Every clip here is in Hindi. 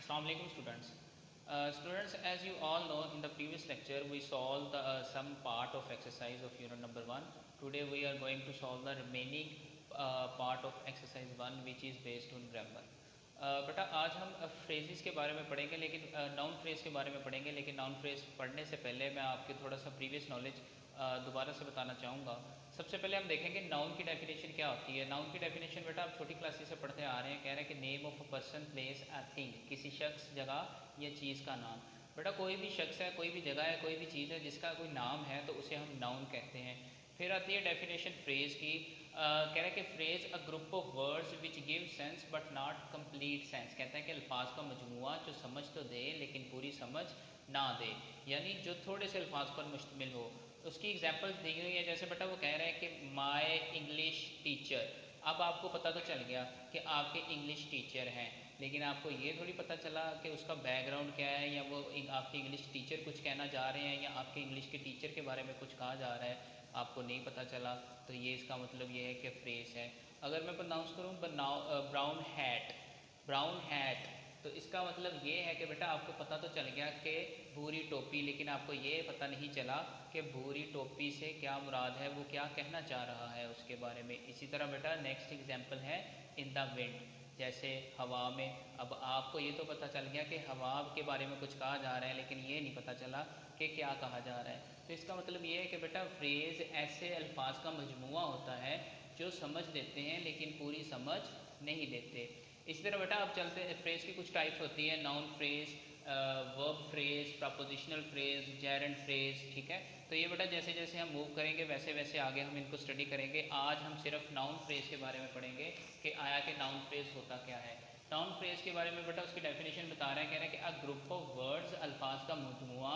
Assalamu alaikum students. Students, as you all know, in the previous lecture we solved some part of exercise of unit number 1. Today we are going to solve the remaining part of exercise 1 which is based on grammar. बेटा आज हम फ्रेजेस के बारे में पढ़ेंगे, लेकिन नाउन फ्रेज के बारे में पढ़ेंगे, लेकिन नाउन फ्रेज पढ़ने से पहले मैं आपके थोड़ा सा प्रीवियस नॉलेज दोबारा से बताना चाहूँगा। सबसे पहले हम देखेंगे नाउन की डेफिनेशन क्या होती है। नाउन की डेफिनेशन बेटा आप छोटी क्लासेस से पढ़ते आ रहे हैं, कह रहे हैं कि name of a person, place, a thing, किसी शख्स, जगह या चीज़ का नाम। बेटा कोई भी शख्स है, कोई भी जगह है, कोई भी चीज़ है जिसका कोई नाम है तो उसे हम नाउन कहते हैं। फिर आती है डेफिनेशन फ्रेज की। कह रहे हैं कि phrase a group of words which give sense but not complete sense. कहते हैं कि अल्फाज का मजमुआ जो समझ तो दे लेकिन पूरी समझ ना दे, यानी जो थोड़े से अल्फाज पर मुश्तमिल हो। उसकी एग्जांपल्स दी हुई है, जैसे बेटा वो कह रहे हैं कि माय इंग्लिश टीचर। अब आपको पता तो चल गया कि आपके इंग्लिश टीचर हैं, लेकिन आपको ये थोड़ी पता चला कि उसका बैकग्राउंड क्या है, या वो आपके इंग्लिश टीचर कुछ कहना जा रहे हैं या आपके इंग्लिश के टीचर के बारे में कुछ कहा जा रहा है, आपको नहीं पता चला। तो ये इसका मतलब ये है कि फ्रेज है। अगर मैं प्रोनाउंस करूँ ब्राउन हैट, ब्राउन हैट, तो इसका मतलब ये है कि बेटा आपको पता तो चल गया कि भूरी टोपी, लेकिन आपको ये पता नहीं चला कि भूरी टोपी से क्या मुराद है, वो क्या कहना चाह रहा है उसके बारे में। इसी तरह बेटा नेक्स्ट एग्जांपल है इन द विंड, जैसे हवा में। अब आपको ये तो पता चल गया कि हवा के बारे में कुछ कहा जा रहा है, लेकिन ये नहीं पता चला कि क्या कहा जा रहा है। तो इसका मतलब ये है कि बेटा फ्रेज़ ऐसे अल्फाज का मजमुआ होता है जो समझ देते हैं लेकिन पूरी समझ नहीं देते। इसी तरह बेटा आप चलते हैं, फ्रेज़ की कुछ टाइप्स होती है, noun phrase, verb phrase, prepositional phrase, Geraint phrase, ठीक है। तो ये बेटा जैसे जैसे हम मूव करेंगे वैसे वैसे आगे हम इनको स्टडी करेंगे। आज हम सिर्फ नाउन फ्रेज़ के बारे में पढ़ेंगे कि आया कि नाउन फ्रेज़ होता क्या है। नाउन फ्रेज़ के बारे में बेटा उसकी डेफिनेशन बता रहे हैं, कह रहे हैं कि अ ग्रुप ऑफ वर्ड्स, अल्फाज का मजमुआ,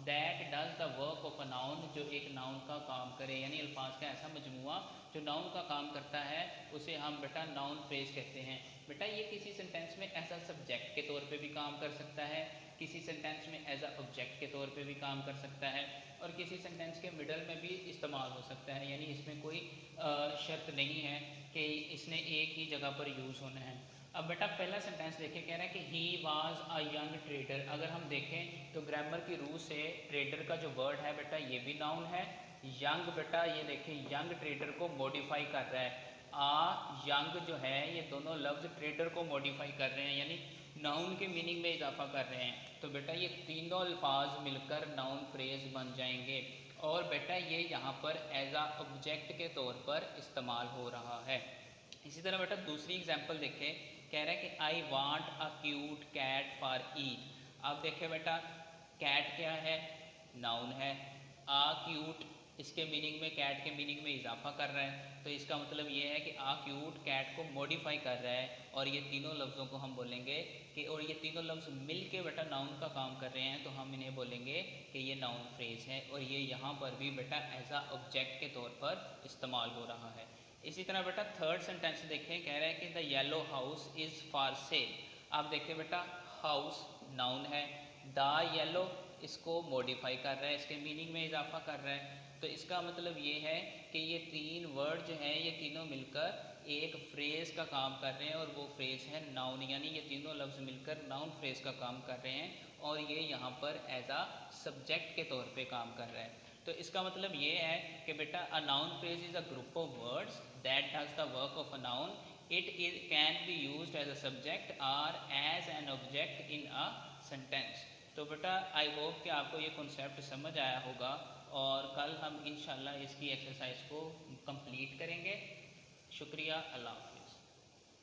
that does the work of a noun, जो एक नाउन का काम करे, यानी अल्फाज का ऐसा मजमुआ जो नाउन का काम करता है उसे हम बेटा नाउन फ्रेज़ कहते हैं। बेटा ये किसी सेंटेंस में एज अ सब्जेक्ट के तौर पे भी काम कर सकता है, किसी सेंटेंस में एज अ ऑब्जेक्ट के तौर पे भी काम कर सकता है, और किसी सेंटेंस के मिडल में भी इस्तेमाल हो सकता है, यानी इसमें कोई शर्त नहीं है कि इसने एक ही जगह पर यूज़ होना है। अब बेटा पहला सेंटेंस देखिए, कह रहा है कि he was a young trader. अगर हम देखें तो ग्रामर की रूह से ट्रेडर का जो वर्ड है बेटा ये भी नाउन है। यंग बेटा ये देखें यंग ट्रेडर को मॉडिफाई कर रहा है। आ यंग जो है ये दोनों लफ्ज़ ट्रेडर को मॉडिफाई कर रहे हैं, यानी नाउन के मीनिंग में इजाफा कर रहे हैं। तो बेटा ये तीनों अल्फाज मिलकर नाउन फ्रेज बन जाएंगे, और बेटा ये यहाँ पर एज आ ऑब्जेक्ट के तौर पर इस्तेमाल हो रहा है। इसी तरह बेटा दूसरी एग्जांपल देखें, कह रहा है कि I want a cute cat for it. अब देखें बेटा कैट क्या है, नाउन है। आ क्यूट इसके मीनिंग में, कैट के मीनिंग में इजाफा कर रहा है, तो इसका मतलब ये है कि आ क्यूट कैट को मॉडिफाई कर रहा है, और ये तीनों लफ्ज़ों को हम बोलेंगे कि, और ये तीनों लफ्ज़ मिल के बेटा नाउन का काम कर रहे हैं, तो हम इन्हें बोलेंगे कि ये नाउन फ्रेज है, और ये यहाँ पर भी बेटा एज आ ऑब्जेक्ट के तौर पर इस्तेमाल हो रहा है। इसी तरह बेटा थर्ड सेंटेंस देखें, कह रहा है कि the yellow house is for sale. आप देखें बेटा हाउस नाउन है, द येलो इसको मॉडिफाई कर रहा है, इसके मीनिंग में इजाफा कर रहा है। तो इसका मतलब ये है कि ये तीन वर्ड जो हैं ये तीनों मिलकर एक फ्रेज़ का काम कर रहे हैं, और वो फ्रेज़ है नाउन, यानी ये तीनों लफ्ज़ मिलकर नाउन फ्रेज़ का काम कर रहे हैं, और ये यहाँ पर एज आ सब्जेक्ट के तौर पे काम कर रहा है। तो इसका मतलब ये है कि बेटा a noun phrase is a group of words that does the work of a noun, it is can be used as a subject और as an object in a sentence. तो बेटा आई होप कि आपको ये कॉन्सेप्ट समझ आया होगा, और कल हम इंशाल्लाह इसकी एक्सरसाइज को कंप्लीट करेंगे। शुक्रिया, अल्लाह हाफ़िज़।